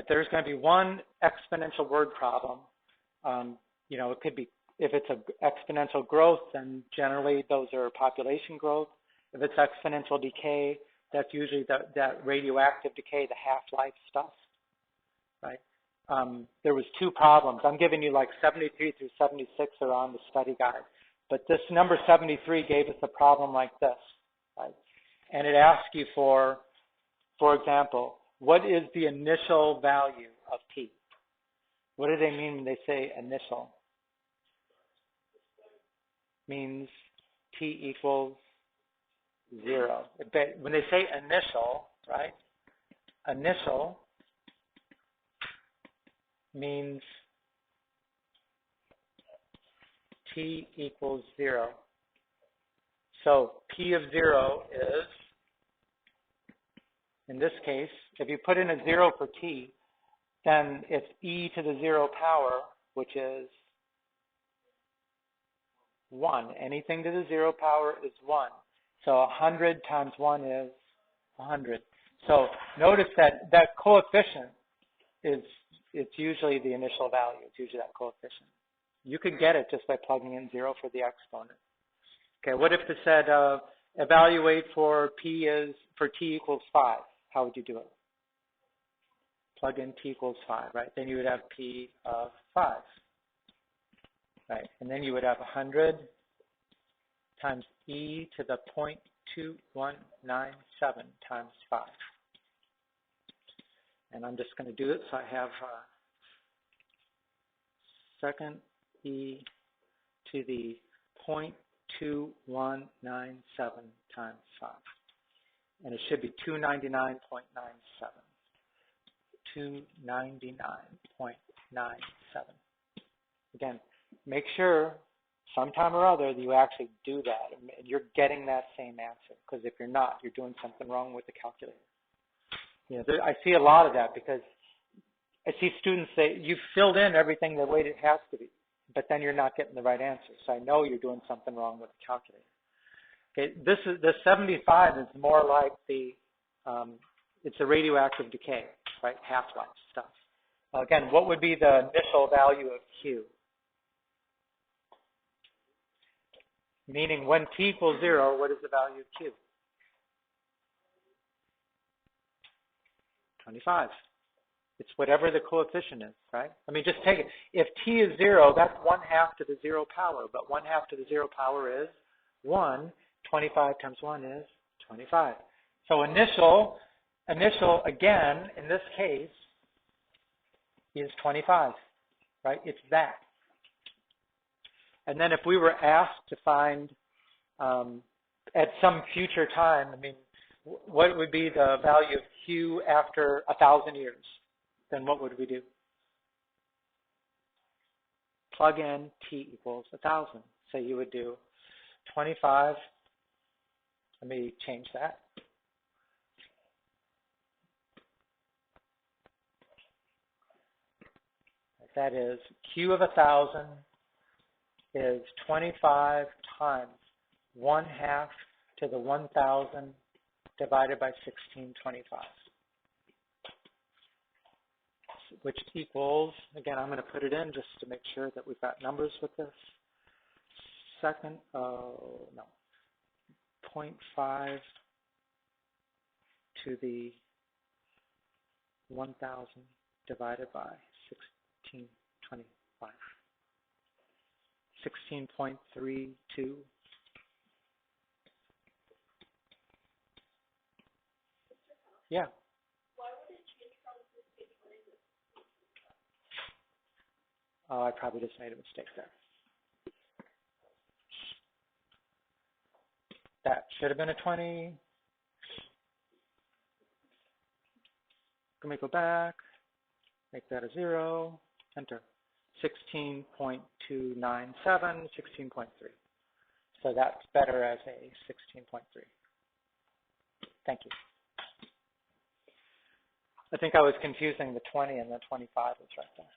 If there's going to be one exponential word problem, you know, it could be, if it's an exponential growth, then generally those are population growth. If it's exponential decay, that's usually that radioactive decay, the half-life stuff, right? There was two problems. I'm giving you like 73 through 76 are on the study guide. But this number 73 gave us a problem like this, right? And it asks you for example, what is the initial value of T? What do they mean when they say initial? Means T equals 0. When they say initial, right? Initial means T equals 0. So P of 0 is, in this case, if you put in a 0 for T, then it's e to the 0 power, which is 1. Anything to the 0 power is 1. So 100 times 1 is 100. So notice that that coefficient is, it's usually the initial value. It's usually that coefficient. You could get it just by plugging in 0 for the exponent. Okay, what if it said evaluate for T equals 5? How would you do it? Plug in T equals 5, right? Then you would have P of 5, right? And then you would have 100 times e to the 0.2197 times 5. And I'm just going to do it, so I have second e to the 0.2197 times 5. And it should be 299.97. 299.97. Again, make sure sometime or other that you actually do that and you're getting that same answer. Because if you're not, you're doing something wrong with the calculator. You know, I see a lot of that because I see students say, you've filled in everything the way it has to be, but then you're not getting the right answer. So I know you're doing something wrong with the calculator. Okay, the 75 is more like it's a radioactive decay, right? Half-life stuff. Again, what would be the initial value of Q? Meaning when T equals 0, what is the value of Q? 25. It's whatever the coefficient is, right? I mean, just take it. If T is 0, that's 1/2 to the 0 power, but 1/2 to the 0 power is 1. 25 times 1 is 25. So initial, again, in this case, is 25, right? It's that. And then if we were asked to find, at some future time, I mean, what would be the value of Q after 1,000 years? Then what would we do? Plug in T equals 1,000. So you would do 25. Let me change that. That is Q of 1,000 is 25 times 1/2 to the 1,000 divided by 1625, which equals, again, I'm going to put it in just to make sure that we've got numbers with this. 0.5 to the 1,000 divided by 1625. 16.32. Yeah. Why would it change from 1620? Oh, I probably just made a mistake there. That should have been a 20. Let me go back, make that a 0, enter. 16.297, 16.3. So that's better as a 16.3. Thank you. I think I was confusing the 20 and the 25 was right there.